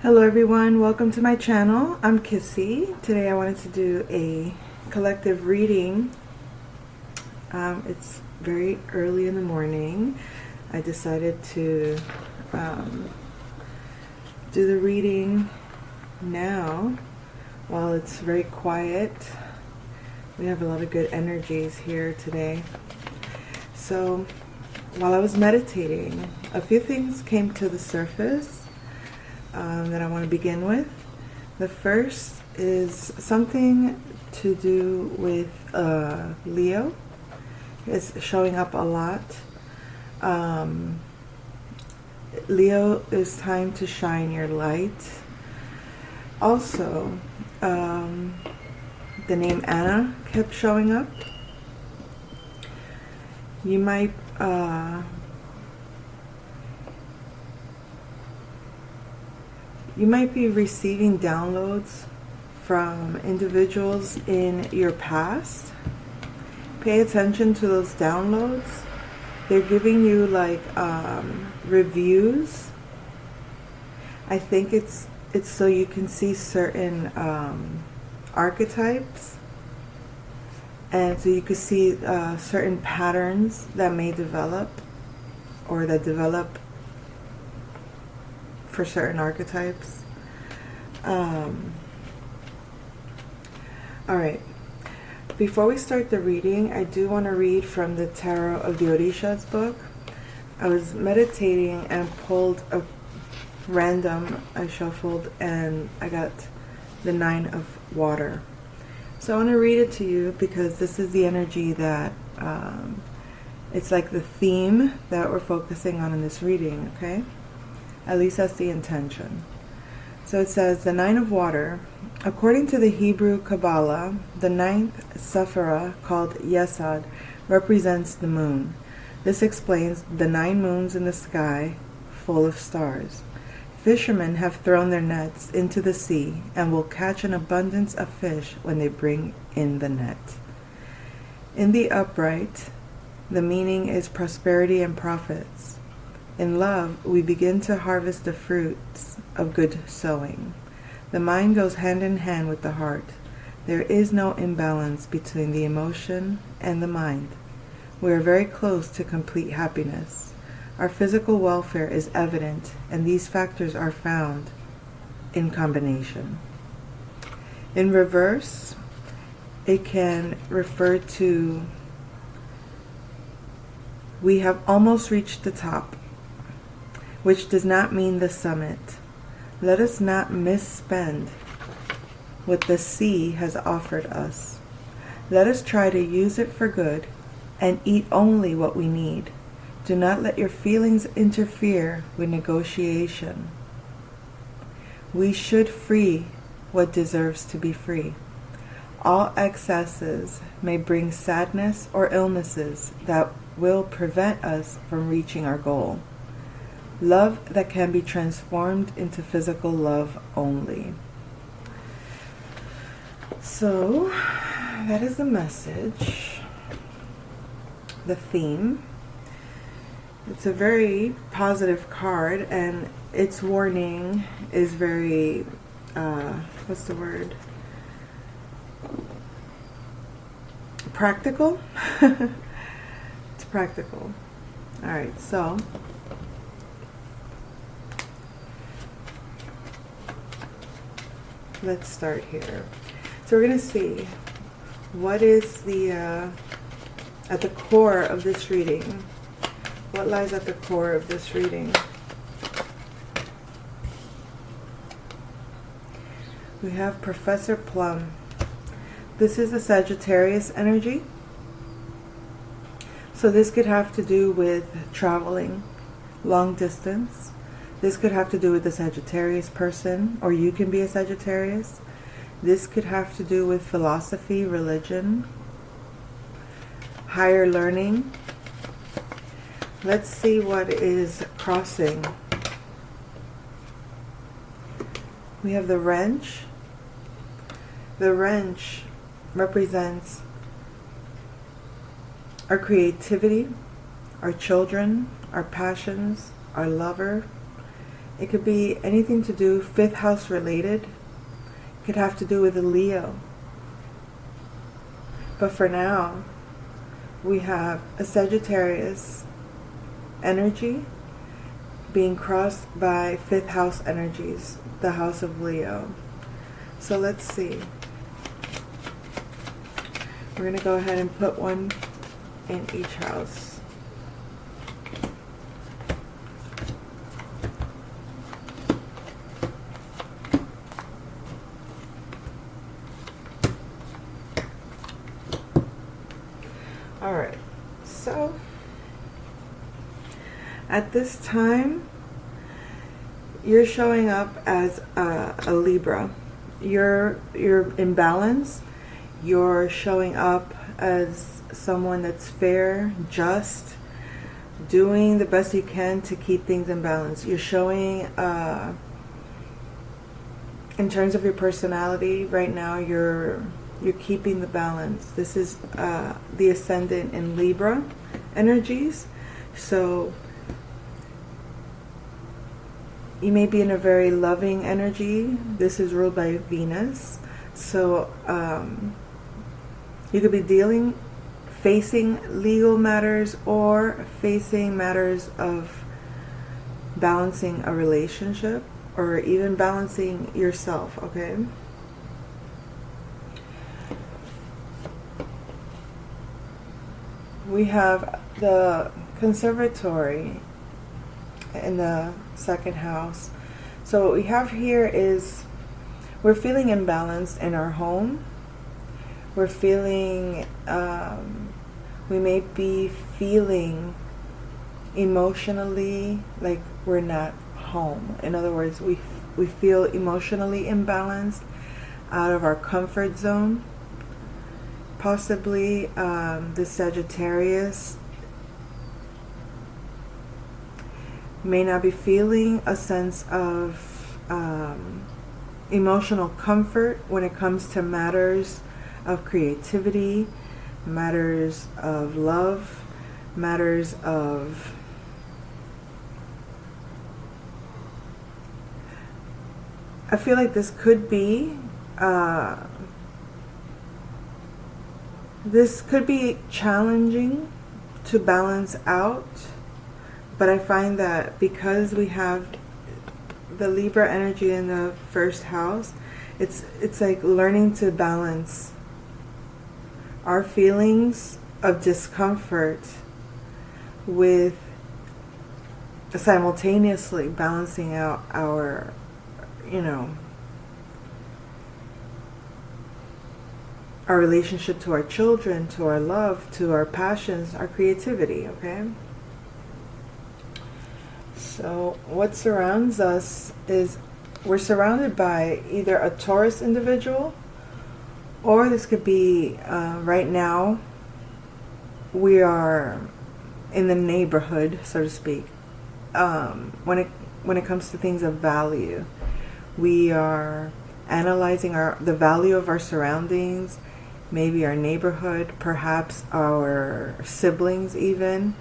Hello everyone, welcome to my channel. I'm Kissy. Today I wanted to do a collective reading. It's very early in the morning. I decided to do the reading now while it's very quiet. We have a lot of good energies here today. So while I was meditating, a few things came to the surface that I want to begin with. The first is something to do with Leo. It's showing up a lot. Leo, is time to shine your light. Also, the name Anna kept showing up. You might be receiving downloads from individuals in your past. Pay attention to those downloads. They're giving you like reviews. I think it's so you can see certain archetypes, and so you can see certain patterns that may develop or that develop for certain archetypes. Alright, before we start the reading, I do want to read from the Tarot of the Orishas book. I was meditating and pulled a random, I shuffled, and I got the Nine of Water. So I want to read it to you because this is the energy that, it's like the theme that we're focusing on in this reading, okay? At least that's the intention. So it says, the Nine of Water. According to the Hebrew Kabbalah, the ninth Sephirah, called Yesod, represents the moon. This explains the 9 moons in the sky, full of stars. Fishermen have thrown their nets into the sea and will catch an abundance of fish when they bring in the net. In the upright, the meaning is prosperity and profits. In love, we begin to harvest the fruits of good sowing. The mind goes hand in hand with the heart. There is no imbalance between the emotion and the mind. We are very close to complete happiness. Our physical welfare is evident, and these factors are found in combination. In reverse, it can refer to we have almost reached the top, which does not mean the summit. Let us not misspend what the sea has offered us. Let us try to use it for good and eat only what we need. Do not let your feelings interfere with negotiation. We should free what deserves to be free. All excesses may bring sadness or illnesses that will prevent us from reaching our goal. Love that can be transformed into physical love only. So, that is the message, the theme. It's a very positive card, and its warning is very, what's the word? Practical? It's practical. Alright, so let's start here. So we're going to see what is the at the core of this reading. What lies at the core of this reading? We have Professor Plum. This is a Sagittarius energy. So this could have to do with traveling long distance. This could have to do with the Sagittarius person, or you can be a Sagittarius. This could have to do with philosophy, religion, higher learning. Let's see what is crossing. We have the wrench. The wrench represents our creativity, our children, our passions, our lover. It could be anything to do, fifth house related. It could have to do with a Leo. But for now, we have a Sagittarius energy being crossed by fifth house energies, the house of Leo. So let's see. We're going to go ahead and put one in each house. All right. So at this time, you're showing up as a Libra. You're in balance. You're showing up as someone that's fair, just, doing the best you can to keep things in balance. You're showing, in terms of your personality, right now you're keeping the balance. This is the ascendant in Libra energies. So you may be in a very loving energy. This is ruled by Venus. So you could be facing legal matters or facing matters of balancing a relationship or even balancing yourself, okay? We have the conservatory in the second house. So what we have here is we're feeling imbalanced in our home. We're feeling, we may be feeling emotionally like we're not home. In other words, we feel emotionally imbalanced, out of our comfort zone. Possibly the Sagittarius may not be feeling a sense of emotional comfort when it comes to matters of creativity, matters of love, matters of I feel like this could be challenging to balance out, but I find that because we have the Libra energy in the first house, it's like learning to balance our feelings of discomfort with simultaneously balancing out our, our relationship to our children, to our love, to our passions, our creativity, okay? So what surrounds us is we're surrounded by either a Taurus individual, or this could be right now we are in the neighborhood, so to speak. When it comes to things of value, we are analyzing the value of our surroundings, maybe our neighborhood, perhaps our siblings even.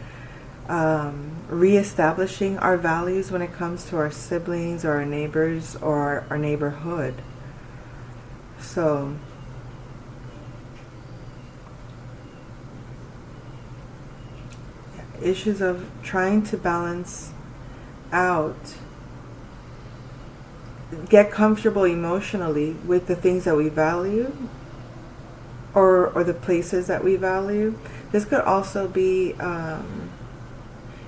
Reestablishing our values when it comes to our siblings or our neighbors or our neighborhood. So issues of trying to balance out, get comfortable emotionally with the things that we value or the places that we value. This could also be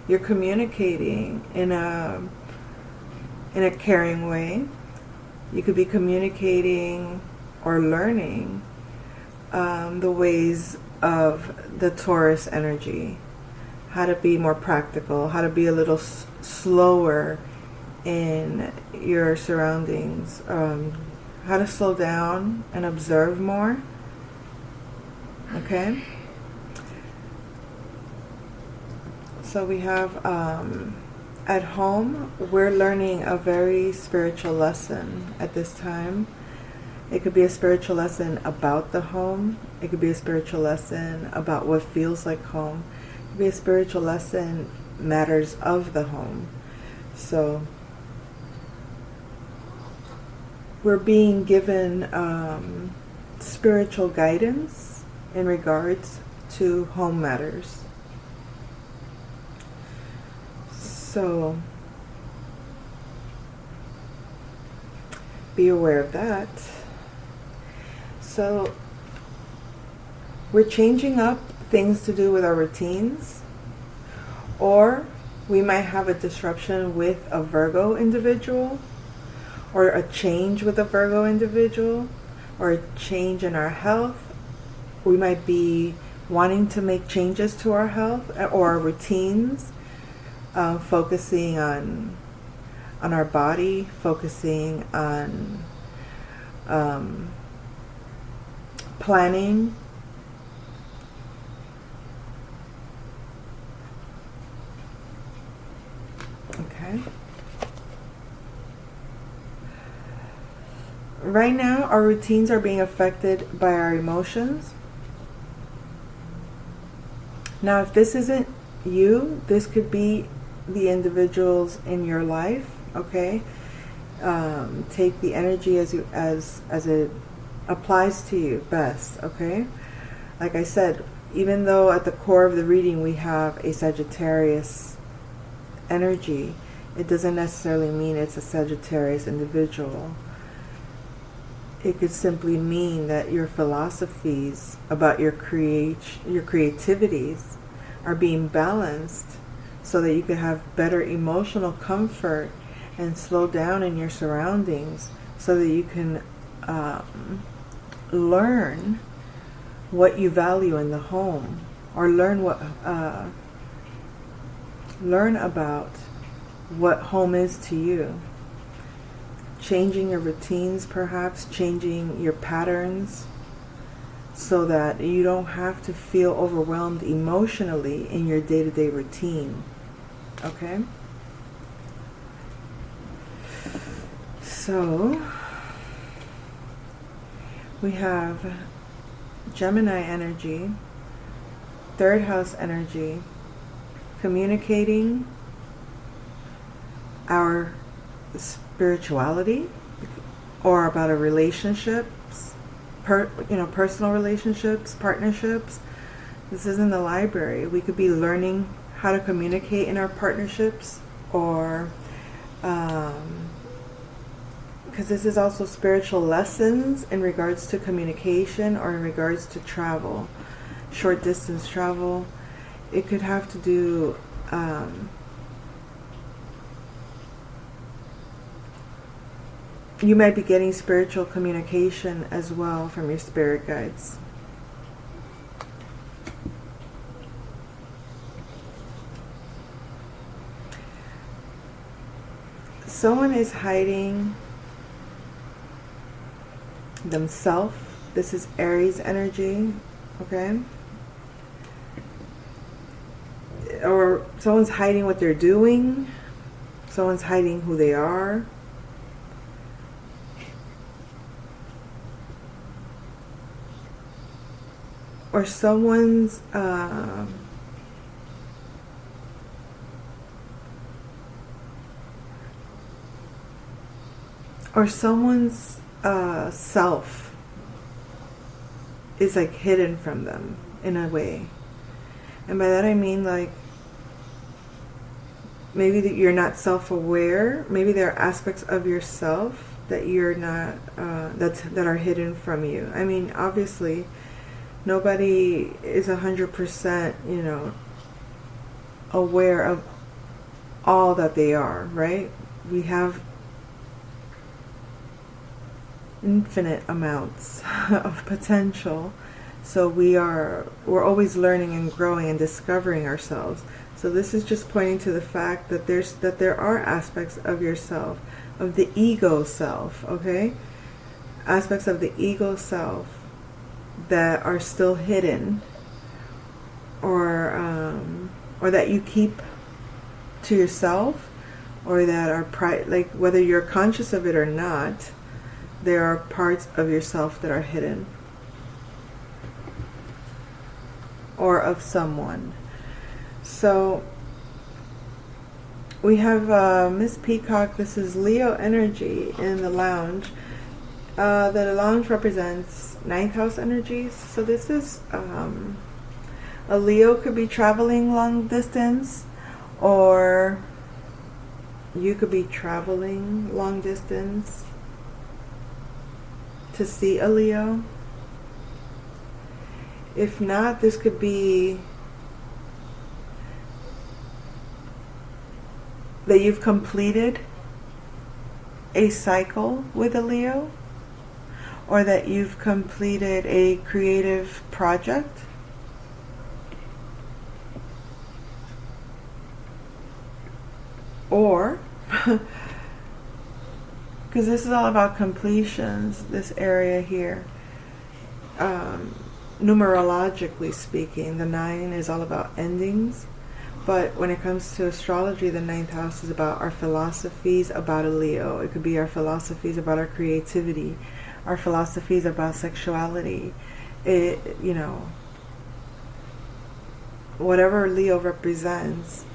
you're communicating in a caring way. You could be communicating or learning the ways of the Taurus energy, how to be more practical, how to be a little slower in your surroundings, how to slow down and observe more. Okay? So we have at home, we're learning a very spiritual lesson at this time. It could be a spiritual lesson about the home. It could be a spiritual lesson about what feels like home. It could be a spiritual lesson, matters of the home. So we're being given spiritual guidance in regards to home matters. So be aware of that. So we're changing up things to do with our routines, or we might have a disruption with a Virgo individual, or a change with a Virgo individual, or a change in our health. We might be wanting to make changes to our health or our routines, focusing on our body, focusing on planning. Okay. Right now, our routines are being affected by our emotions. Now, if this isn't you, this could be the individuals in your life. Okay, take the energy as it applies to you best. Okay, like I said, even though at the core of the reading we have a Sagittarius energy, it doesn't necessarily mean it's a Sagittarius individual. It could simply mean that your philosophies about your creativities are being balanced so that you can have better emotional comfort and slow down in your surroundings, so that you can learn what you value in the home, or learn about what home is to you. Changing your routines, perhaps changing your patterns, so that you don't have to feel overwhelmed emotionally in your day-to-day routine. Okay? So, we have Gemini energy, third house energy, communicating our spirituality, or about our relationships, personal relationships, partnerships. This isn't the library. We could be learning how to communicate in our partnerships, or because this is also spiritual lessons in regards to communication, or in regards to travel, short distance travel. It could have to do you might be getting spiritual communication as well from your spirit guides. Someone is hiding themselves. This is Aries energy, okay? Or someone's hiding what they're doing. Someone's hiding who they are. Or someone's self is like hidden from them in a way. And by that I mean, like, maybe that you're not self-aware. Maybe there are aspects of yourself that you're not that are hidden from you. I mean, obviously nobody is 100% aware of all that they are, right? We have infinite amounts of potential, so we're always learning and growing and discovering ourselves. So this is just pointing to the fact that there are aspects of yourself, of the ego self, okay? Aspects of the ego self that are still hidden, or that you keep to yourself, or that are like, whether you're conscious of it or not, there are parts of yourself that are hidden, or of someone. So we have Miss Peacock. This is Leo energy in the lounge. The lounge represents ninth house energies. So this is a Leo could be traveling long distance, or you could be traveling long distance to see a Leo. If not, this could be that you've completed a cycle with a Leo, or that you've completed a creative project. Or, because this is all about completions, this area here, numerologically speaking, the 9 is all about endings. But when it comes to astrology, the 9th house is about our philosophies about a Leo. It could be our philosophies about our creativity, our philosophies about sexuality. Whatever Leo represents,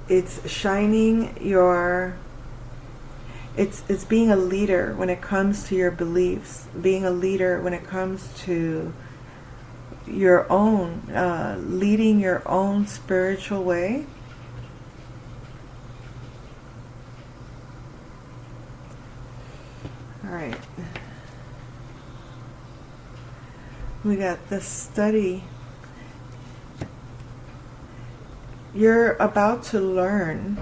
it's shining your... It's being a leader when it comes to your beliefs, being a leader when it comes to your own, leading your own spiritual way. All right. We got the study. You're about to learn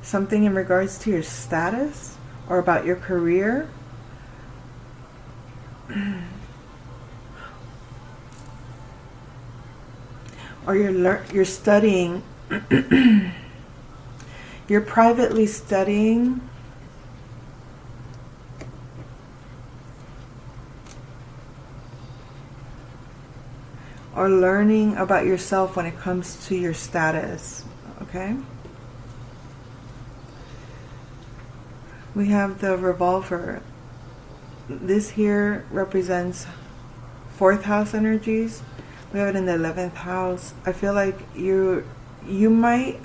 something in regards to your status or about your career. Or you're studying, you're privately studying or learning about yourself when it comes to your status, okay? We have the revolver. This here represents 4th house energies. We have it in the 11th house. I feel like you might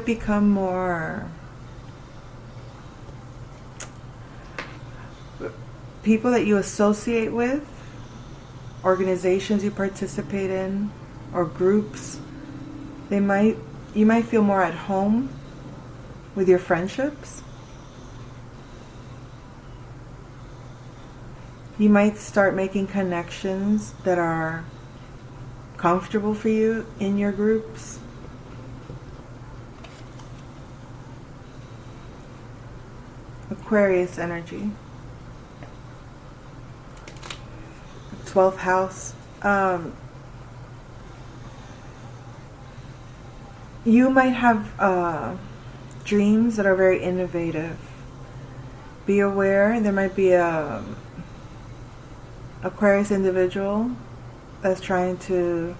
become more... people that you associate with, organizations you participate in, or groups, you might feel more at home with your friendships. You might start making connections that are comfortable for you in your groups. Aquarius energy. 12th house. You might have dreams that are very innovative. Be aware, there might be a Aquarius individual that's trying to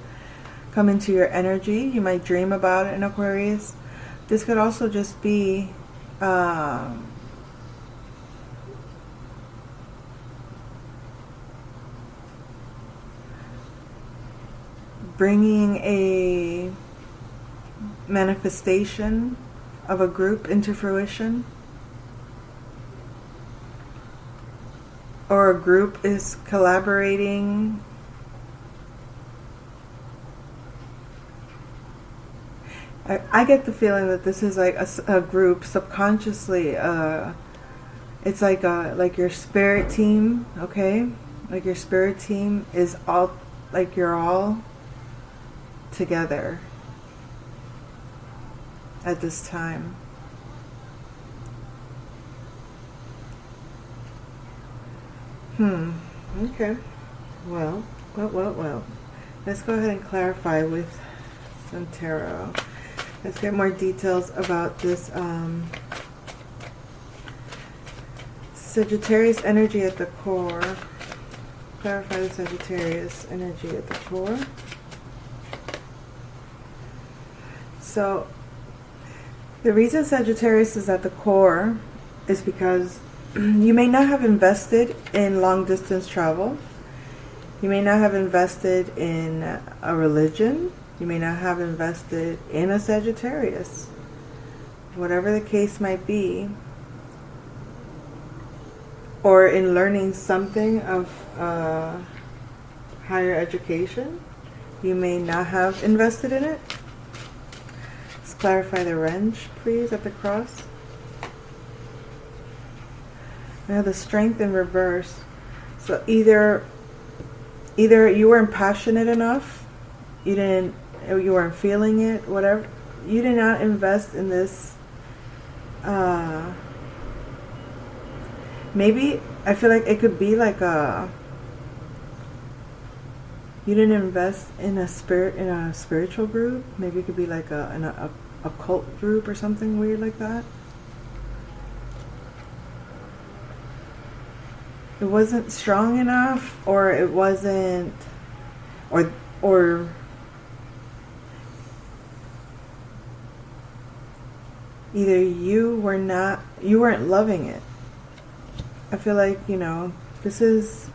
come into your energy. You might dream about an Aquarius. This could also just be bringing a manifestation of a group into fruition, or a group is collaborating. I get the feeling that this is like a group subconsciously. It's like your spirit team, okay? Like your spirit team is all, like you're all together at this time. Okay. Well. Let's go ahead and clarify with some tarot. Let's get more details about this Sagittarius energy at the core. Clarify the Sagittarius energy at the core. So, the reason Sagittarius is at the core is because you may not have invested in long distance travel. You may not have invested in a religion. You may not have invested in a Sagittarius. Whatever the case might be, or in learning something of higher education, you may not have invested in it. Let's clarify the wrench, please, at the cross. Now the strength in reverse. So either you weren't passionate enough, you weren't feeling it, whatever. You did not invest in this. Maybe I feel like it could be like you didn't invest in a spiritual group. Maybe it could be like a cult group or something weird like that. It wasn't strong enough, or it wasn't, or either you weren't loving it. I feel like, this is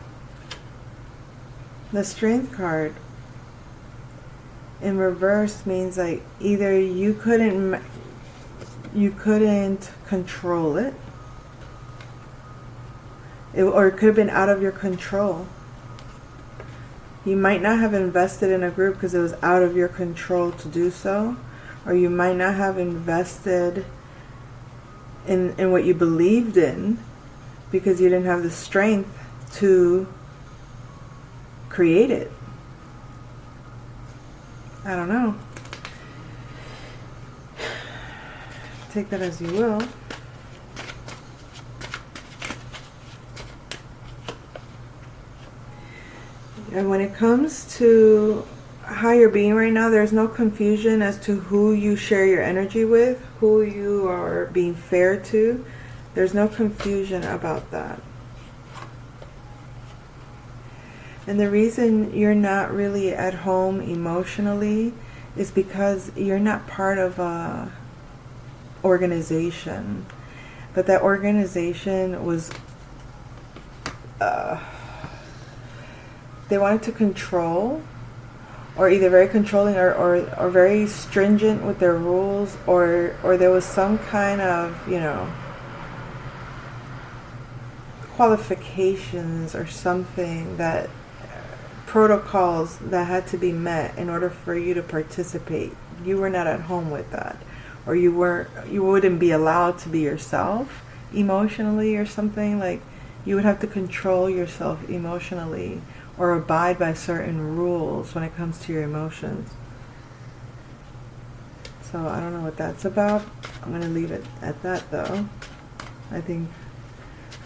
the strength card in reverse means like either you couldn't control it, or it could have been out of your control. You might not have invested in a group because it was out of your control to do so, or you might not have invested in what you believed in because you didn't have the strength to create it. I don't know. Take that as you will. And when it comes to how you're being right now, there's no confusion as to who you share your energy with, who you are being fair to. There's no confusion about that. And the reason you're not really at home emotionally is because you're not part of a organization. But that organization was they wanted to control, or either very controlling or very stringent with their rules, or there was some kind of, qualifications or something, that protocols that had to be met in order for you to participate. You were not at home with that, or you wouldn't be allowed to be yourself emotionally or something. Like, you would have to control yourself emotionally or abide by certain rules when it comes to your emotions. So I don't know what that's about. I'm going to leave it at that, though. I think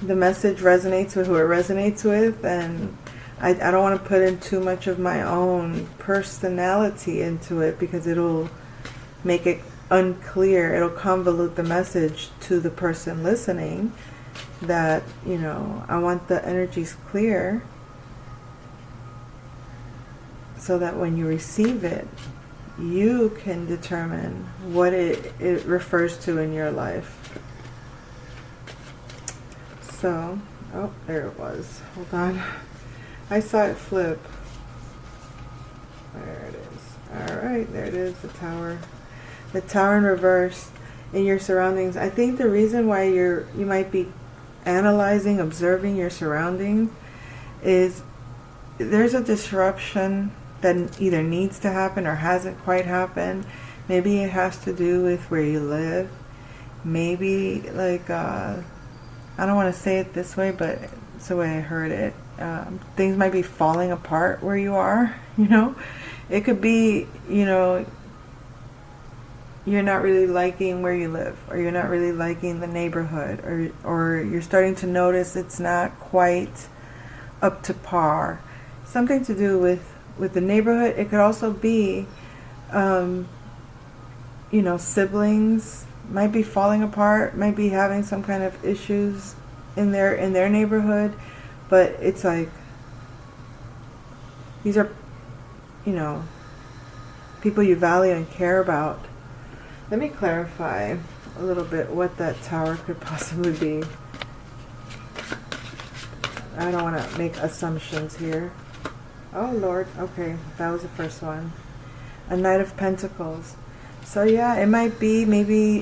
the message resonates with who it resonates with, and I don't want to put in too much of my own personality into it because it'll make it unclear. It'll convolute the message to the person listening that, I want the energies clear so that when you receive it, you can determine what it refers to in your life. So, oh, there it was. Hold on. I saw it flip. There it is. Alright, there it is, the tower. The tower in reverse in your surroundings. I think the reason why you might be analyzing, observing your surroundings is there's a disruption that either needs to happen or hasn't quite happened. Maybe it has to do with where you live. Maybe, like, I don't want to say it this way, but it's the way I heard it. Things might be falling apart where you are, It could be, you're not really liking where you live, or you're not really liking the neighborhood, or you're starting to notice it's not quite up to par. Something to do with the neighborhood. It could also be, siblings might be falling apart, might be having some kind of issues in their neighborhood, but it's like these are, people you value and care about. Let me clarify a little bit what that tower could possibly be. I don't want to make assumptions here. Oh, Lord. Okay, that was the first one. A Knight of Pentacles. So yeah, it might be maybe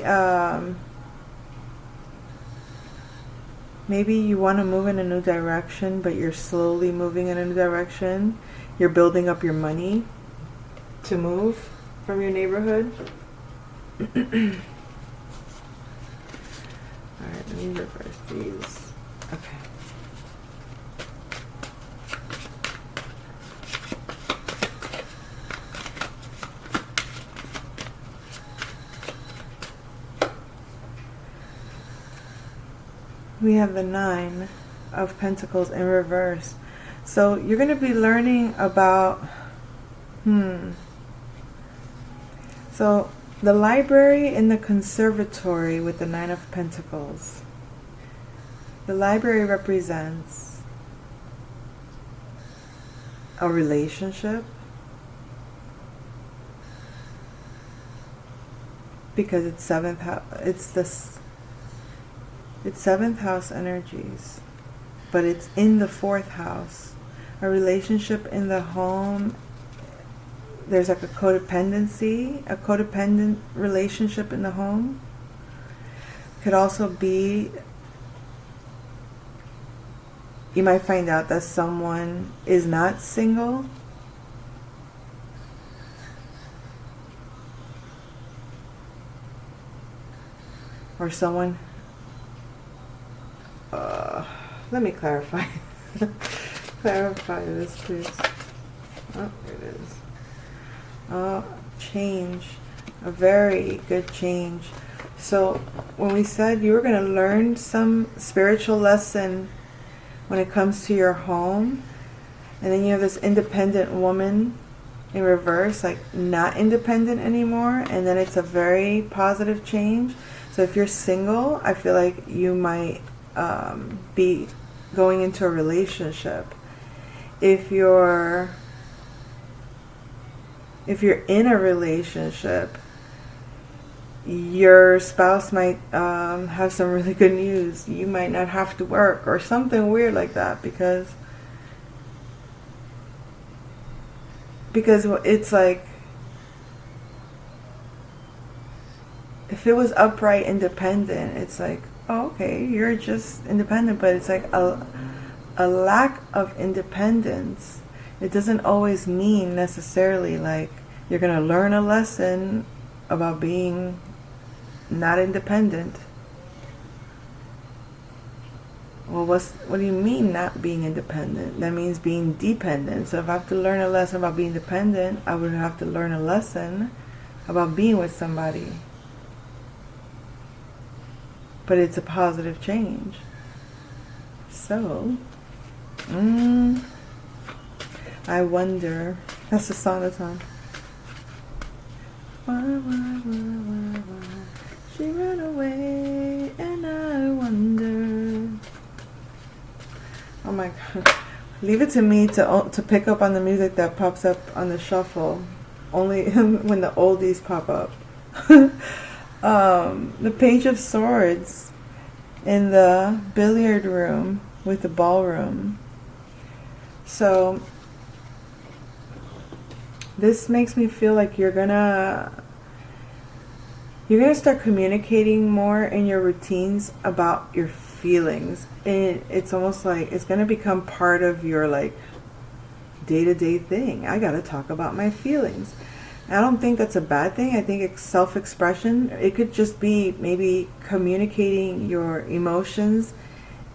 you want to move in a new direction, but you're slowly moving in a new direction. You're building up your money to move from your neighborhood. Alright, let me reverse these. Okay. We have the Nine of Pentacles in reverse. So you're going to be learning about, So the library and the conservatory with the Nine of Pentacles. The library represents a relationship, because it's seventh house. It's seventh house energies, but it's in the fourth house. A relationship in the home. There's like a codependent relationship in the home. Could also be, you might find out that someone is not single. Or someone, let me clarify. Clarify this, please. Oh, there it is. Oh, change. A very good change. So when we said you were going to learn some spiritual lesson when it comes to your home, and then you have this independent woman in reverse, like not independent anymore, and then it's a very positive change. So if you're single, I feel like you might be going into a relationship. If you're in a relationship, your spouse might have some really good news. You might not have to work or something weird like that, because it's like, if it was upright independent, it's like, oh, okay, you're just independent, but it's like a lack of independence. It doesn't always mean necessarily like you're going to learn a lesson about being not independent. Well, what do you mean not being independent? That means being dependent. So if I have to learn a lesson about being dependent, I would have to learn a lesson about being with somebody. But it's a positive change. So, I wonder. That's the song that's on. Why, she ran away, and I wonder. Oh my God. Leave it to me to pick up on the music that pops up on the shuffle. Only when the oldies pop up. The Page of Swords in the billiard room with the ballroom. So this makes me feel like you're gonna start communicating more in your routines about your feelings. And it's almost like it's gonna become part of your like day-to-day thing. I gotta talk about my feelings. I don't think that's a bad thing. I think it's self-expression. It could just be maybe communicating your emotions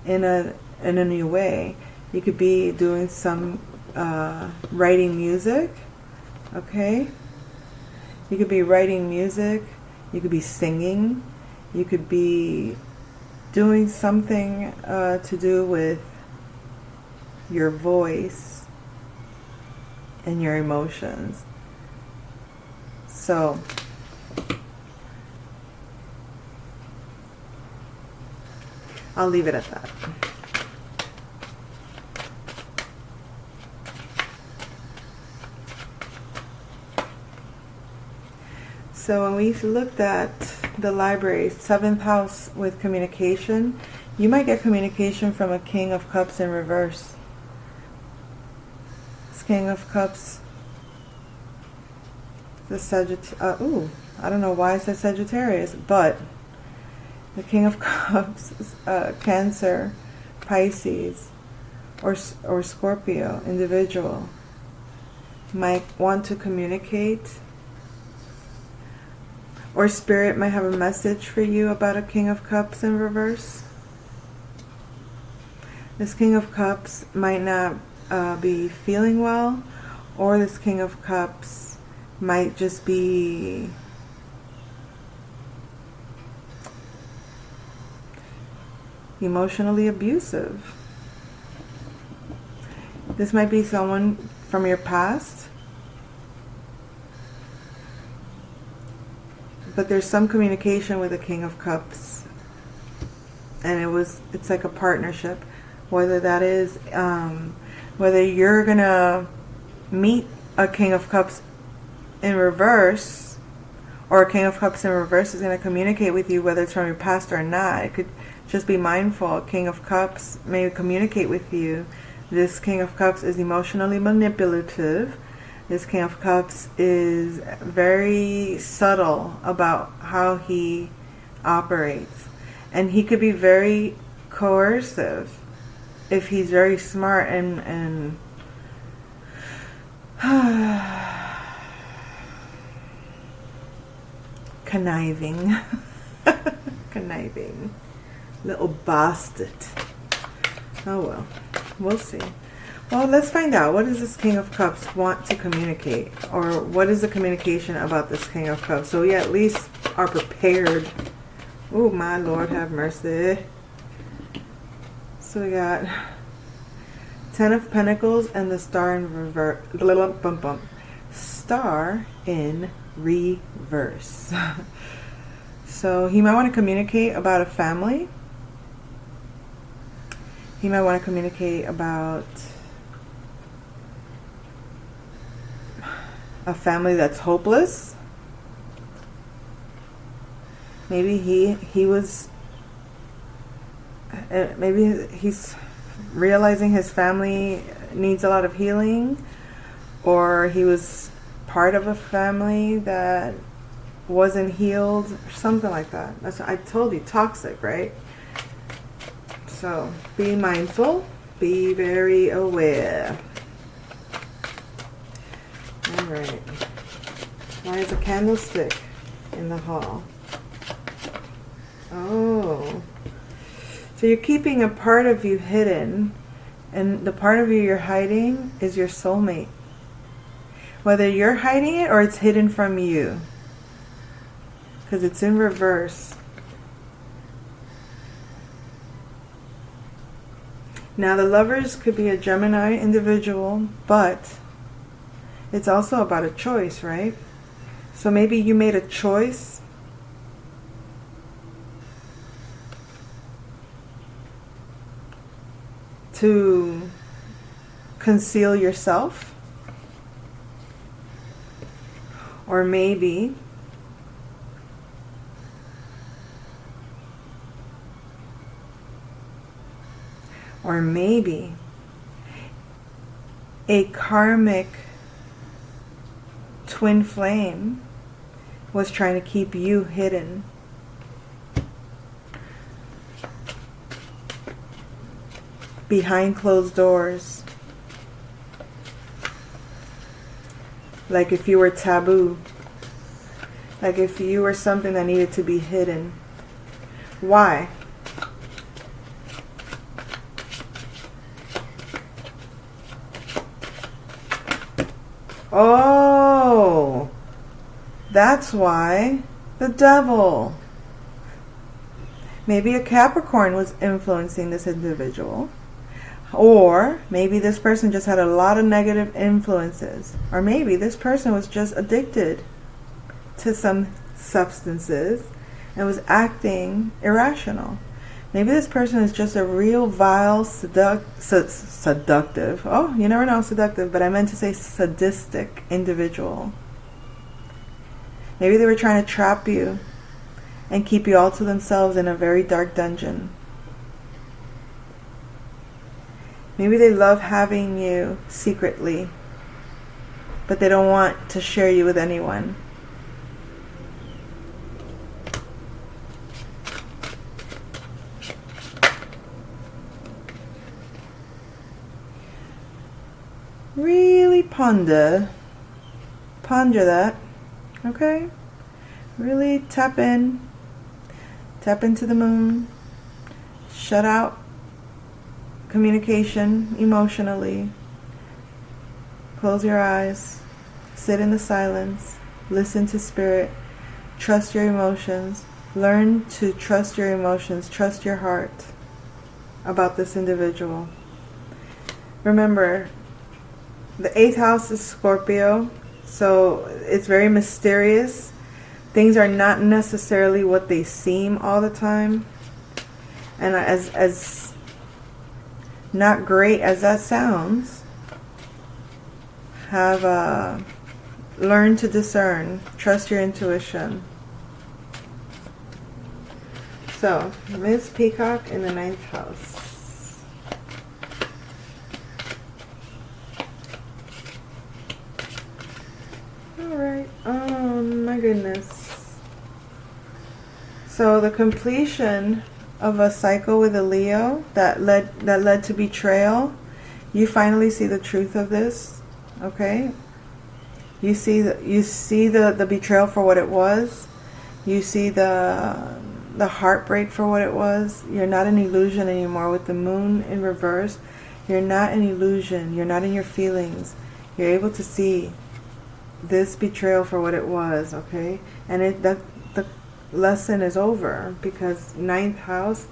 in a new way. You could be doing some writing music. Okay? You could be writing music. You could be singing. You could be doing something to do with your voice and your emotions. So, I'll leave it at that. So when we looked at the library, 7th house with communication, you might get communication from a King of Cups in reverse. King of Cups, the Sagittarius, I don't know why I said Sagittarius, but the King of Cups, Cancer, Pisces, or Scorpio individual might want to communicate, or Spirit might have a message for you about a King of Cups in reverse. This King of Cups might not be feeling well, or this King of Cups might just be emotionally abusive. This might be someone from your past, but there's some communication with the King of Cups, and it's like a partnership. Whether that is, whether you're gonna meet a King of Cups in reverse, or a King of Cups in reverse is gonna communicate with you, whether it's from your past or not. It could just be mindful. King of Cups may communicate with you. This King of Cups is emotionally manipulative. This King of Cups is very subtle about how he operates, and he could be very coercive if he's very smart and conniving. Conniving. Little bastard. Oh well. We'll see. Well, let's find out. What does this King of Cups want to communicate? Or what is the communication about this King of Cups? So we at least are prepared. Oh, my Lord, have mercy. So we got Ten of Pentacles and the Star in reverse. Star in reverse. So he might want to communicate about a family. He might want to communicate about a family that's hopeless. Maybe maybe he's realizing his family needs a lot of healing, or he was part of a family that wasn't healed, or something like that. That's what I told you, toxic, right? So be mindful, be very aware. All right. Why is a candlestick in the hall? Oh. So you're keeping a part of you hidden, and the part of you you're hiding is your soulmate. Whether you're hiding it or it's hidden from you, because it's in reverse. Now the Lovers could be a Gemini individual, but it's also about a choice, right? So maybe you made a choice to conceal yourself, or maybe a karmic twin flame was trying to keep you hidden. Behind closed doors. Like if you were taboo. Like if you were something that needed to be hidden. Why? Oh, that's why. The devil. Maybe a Capricorn was influencing this individual. Or maybe this person just had a lot of negative influences. Or maybe this person was just addicted to some substances and was acting irrational. Maybe this person is just a real vile, seductive. Oh, you never know, seductive, but I meant to say sadistic individual. Maybe they were trying to trap you and keep you all to themselves in a very dark dungeon. Maybe they love having you secretly but they don't want to share you with anyone. Really ponder that, okay? Really tap into the moon, shut out communication emotionally, close your eyes, sit in the silence, listen to spirit, trust your emotions, learn to trust your emotions, trust your heart about this individual. Remember, the 8th house is Scorpio, so it's very mysterious. Things are not necessarily what they seem all the time. And as not great as that sounds, have learn to discern, trust your intuition. So, Ms. Peacock in the 9th house. Alright, oh my goodness. So the completion of a cycle with a Leo that led to betrayal, you finally see the truth of this, okay? You see the betrayal for what it was. You see the heartbreak for what it was. You're not an illusion anymore with the moon in reverse. You're not an illusion. You're not in your feelings. You're able to see this betrayal for what it was, okay? And the lesson is over, because 9th house,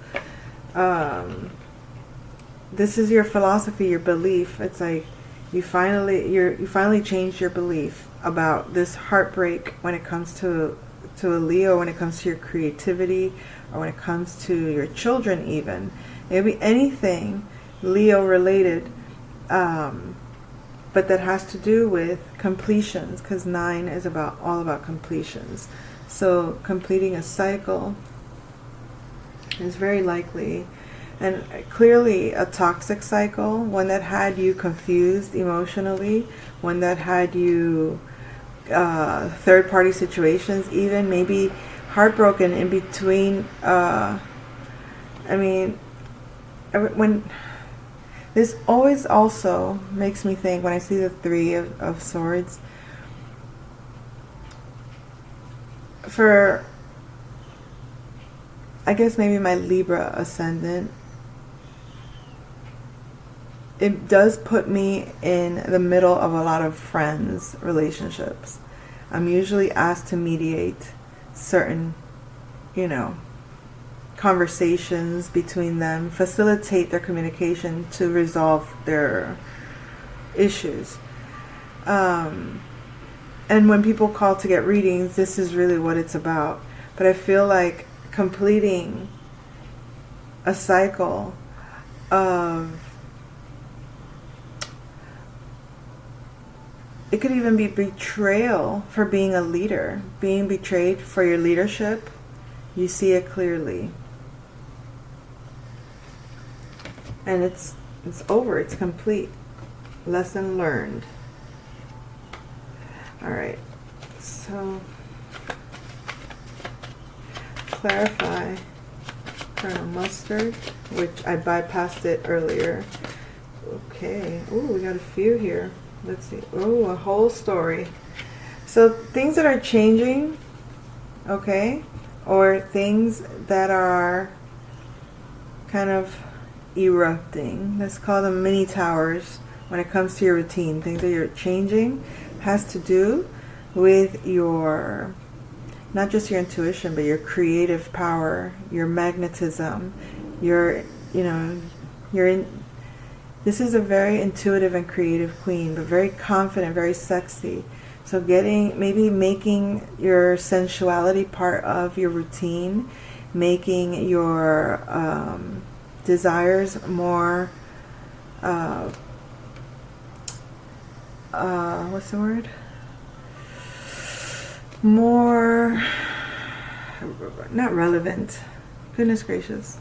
this is your philosophy, your belief. It's like you finally changed your belief about this heartbreak when it comes to a Leo, when it comes to your creativity, or when it comes to your children even. It could be anything Leo related, but that has to do with completions, because 9 is all about completions. So completing a cycle is very likely, and clearly a toxic cycle, one that had you confused emotionally, one that had you third-party situations, even maybe heartbroken in between. When this always also makes me think, when I see the 3 of Swords, for, I guess maybe my Libra ascendant, it does put me in the middle of a lot of friends' relationships. I'm usually asked to mediate certain, conversations between them, facilitate their communication to resolve their issues. And when people call to get readings, this is really what it's about. But I feel like completing a cycle of, it could even be betrayal for being a leader, being betrayed for your leadership. You see it clearly. And it's over, it's complete. Lesson learned. Alright, so clarify Colonel Mustard, which I bypassed it earlier. Okay, ooh, we got a few here. Let's see. Ooh, a whole story. So things that are changing, okay, or things that are kind of erupting. Let's call them mini towers when it comes to your routine. Things that you're changing has to do with your, not just your intuition, but your creative power, your magnetism, your, this is a very intuitive and creative queen, but very confident, very sexy. So maybe making your sensuality part of your routine, making your desires more, what's the word? More, not relevant. Goodness gracious.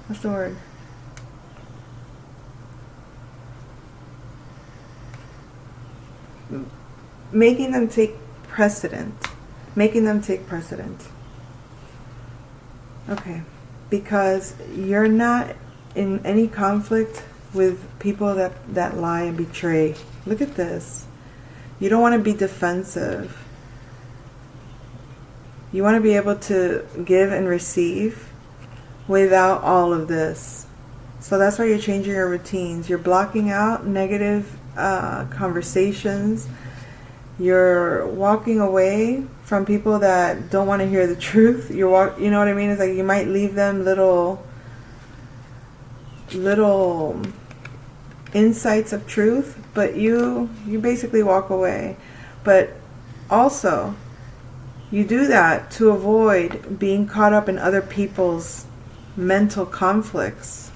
What's the word? making them take precedent. Making them take precedent. Okay. Because you're not in any conflict with people that lie and betray. Look at this. You don't want to be defensive. You want to be able to give and receive without all of this. So that's why you're changing your routines. You're blocking out negative conversations. You're walking away from people that don't want to hear the truth. You know what I mean? It's like you might leave them little insights of truth, but you basically walk away. But also, you do that to avoid being caught up in other people's mental conflicts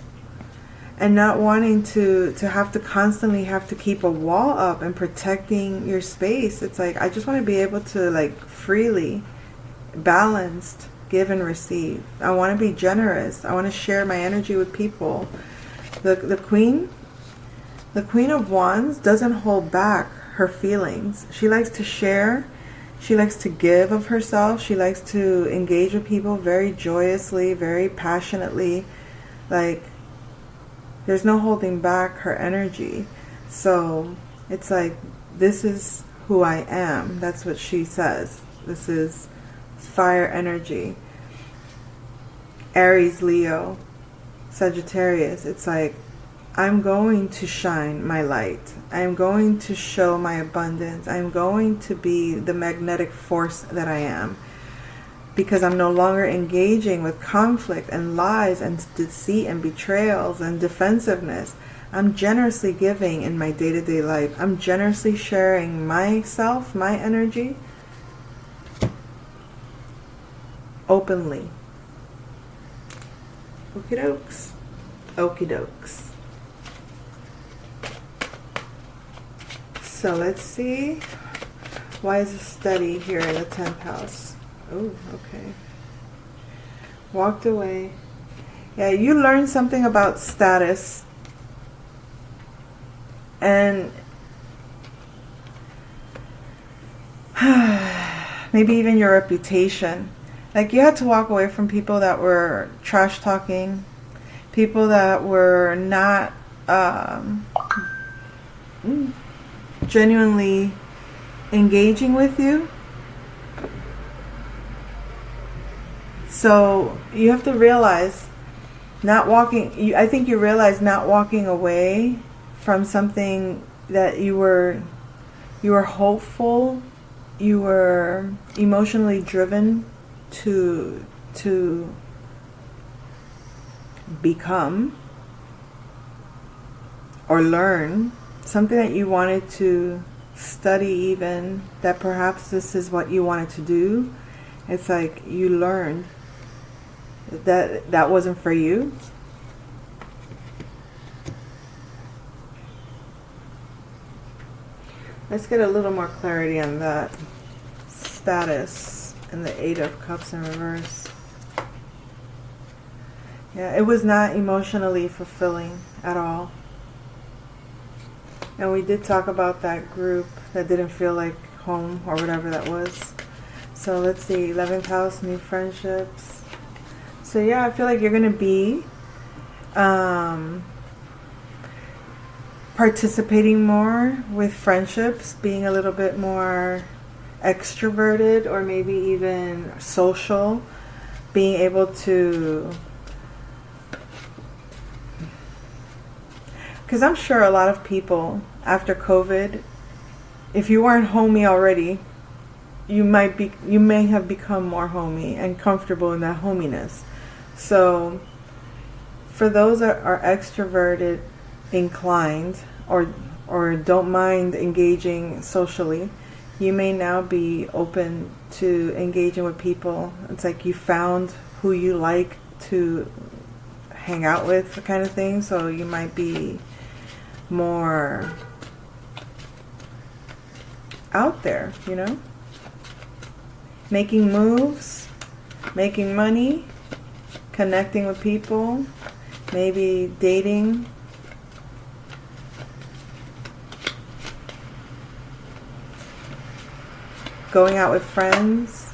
and not wanting to have to constantly have to keep a wall up and protecting your space. It's like, I just want to be able to like freely, balanced, give and receive. I want to be generous. I want to share my energy with people. The Queen of Wands doesn't hold back her feelings. She likes to share. She likes to give of herself. She likes to engage with people very joyously, very passionately. Like, there's no holding back her energy. So it's like, this is who I am. That's what she says. This is fire energy. Aries, Leo, Sagittarius. It's like, I'm going to shine my light. I'm going to show my abundance. I'm going to be the magnetic force that I am. Because I'm no longer engaging with conflict and lies and deceit and betrayals and defensiveness. I'm generously giving in my day-to-day life. I'm generously sharing myself, my energy, openly. Okie dokes. Okie dokes. So let's see. Why is a study here in the 10th house? Oh, okay. Walked away. Yeah, you learned something about status. And maybe even your reputation. Like, you had to walk away from people that were trash talking, people that were not genuinely engaging with you. So you have to realize I think you realize not walking away from something that you were hopeful, you were emotionally driven to become or learn, something that you wanted to study, even that perhaps this is what you wanted to do. It's like you learned that wasn't for you. Let's get a little more clarity on that status and the 8 of Cups in reverse. Yeah, it was not emotionally fulfilling at all. And we did talk about that group that didn't feel like home or whatever that was. So let's see, 11th house, new friendships. So yeah, I feel like you're going to be participating more with friendships, being a little bit more extroverted or maybe even social, being able to... Because I'm sure a lot of people after COVID, if you weren't homey already, you may have become more homey and comfortable in that hominess. So for those that are extroverted inclined or don't mind engaging socially, you may now be open to engaging with people. It's like you found who you like to hang out with, kind of thing. So you might be more out there, you know, making moves, making money, connecting with people, maybe dating. going out with friends.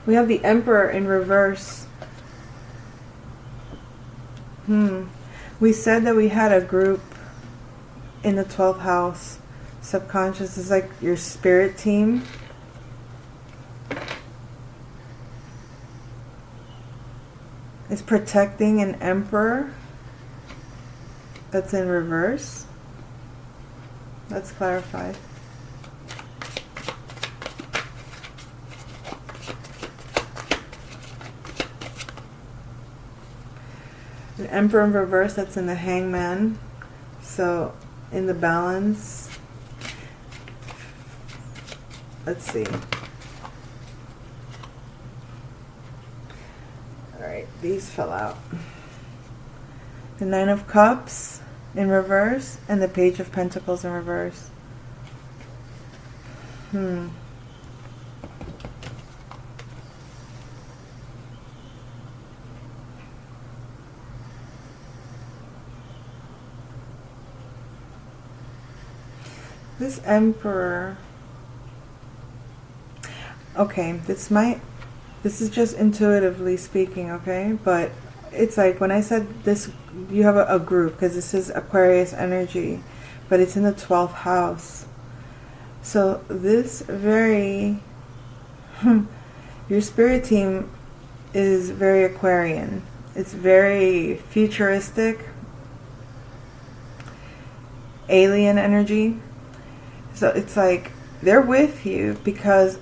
We have the Emperor in reverse. We said that we had a group in the 12th house. Subconscious is like your spirit team. It's protecting an Emperor that's in reverse. Let's clarify. An Emperor in reverse, that's in the Hangman. So in the balance, let's see. Alright, these fell out. The Nine of Cups in reverse and the Page of Pentacles in reverse. This Emperor, okay, this is just intuitively speaking, okay? But it's like when I said this, you have a group, because this is Aquarius energy, but it's in the 12th house. So this your spirit team is very Aquarian. It's very futuristic, alien energy. So it's like they're with you because,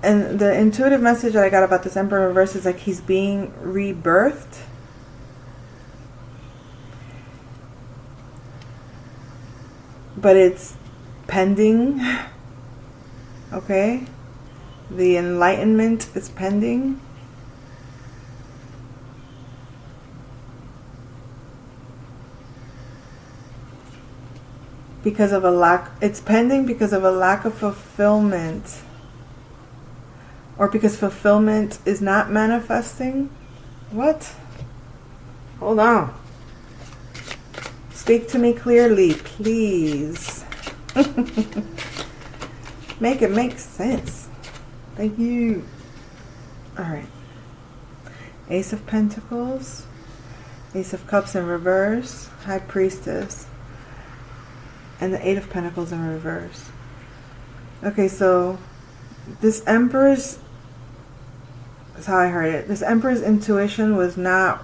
and the intuitive message that I got about this Emperor in reverse is like he's being rebirthed. But it's pending. Okay? The enlightenment is pending. Because of a lack, it's pending because of a lack of fulfillment. Or because fulfillment is not manifesting. What? Hold on. Speak to me clearly, please. Make it make sense. Thank you. Alright. Ace of Pentacles. Ace of Cups in reverse. High Priestess. And the Eight of Pentacles in reverse. Okay, so this Emperor's, that's how I heard it. This Emperor's intuition was not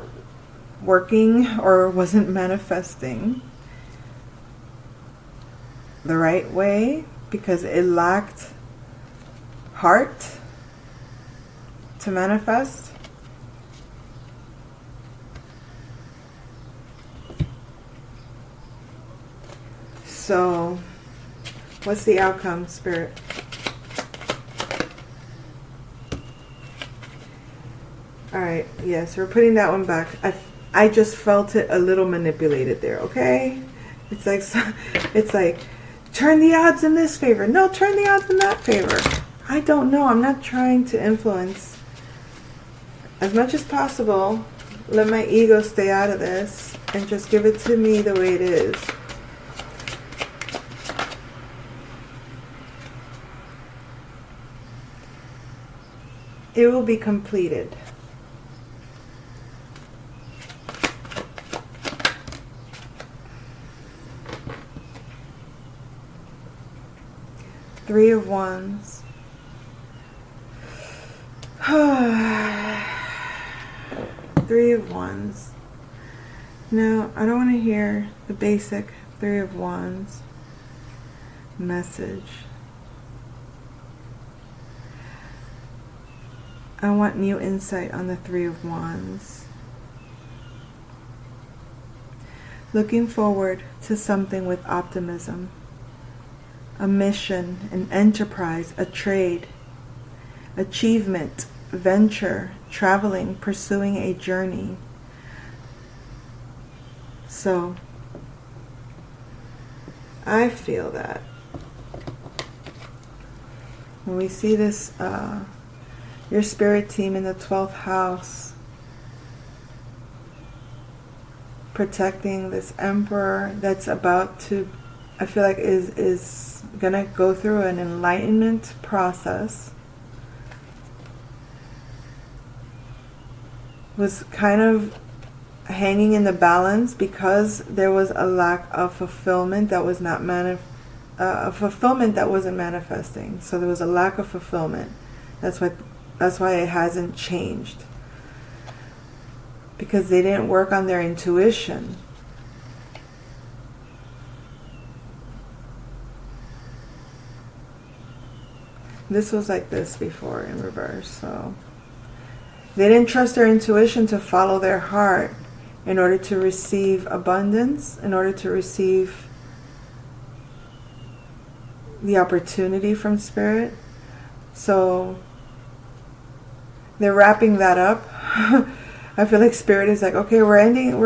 working or wasn't manifesting the right way because it lacked heart to manifest. So, what's the outcome, Spirit? Alright, yes, we're putting that one back. I just felt it a little manipulated there, okay? It's like, turn the odds in this favor. No, turn the odds in that favor. I don't know. I'm not trying to influence. As much as possible, let my ego stay out of this and just give it to me the way it is. It will be completed. Three of Wands. Three of Wands. No, I don't want to hear the basic Three of Wands message. I want new insight on the Three of Wands. Looking forward to something with optimism. A mission, an enterprise, a trade, achievement, venture, traveling, pursuing a journey. So, I feel that when we see this, your spirit team in the 12th house protecting this Emperor that's about to I feel like is gonna go through an enlightenment process, was kind of hanging in the balance because there was a lack of fulfillment that was not a fulfillment that wasn't manifesting. So there was a lack of fulfillment. That's why it hasn't changed, because they didn't work on their intuition. This was like this before in reverse. So they didn't trust their intuition to follow their heart in order to receive abundance, in order to receive the opportunity from Spirit. So they're wrapping that up. I feel like Spirit is like, okay, we're ending,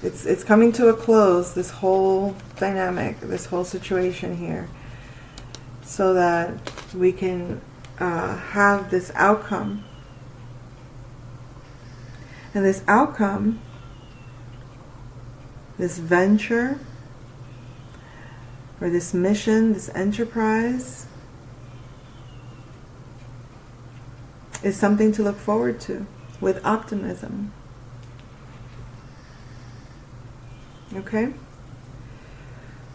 it's coming to a close, this whole dynamic, this whole situation here, so that we can have this outcome. And this outcome, this venture, or this mission, this enterprise, is something to look forward to with optimism. Okay?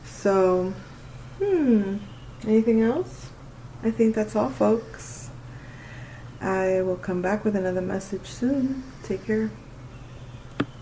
So, anything else? I think that's all, folks. I will come back with another message soon. Take care.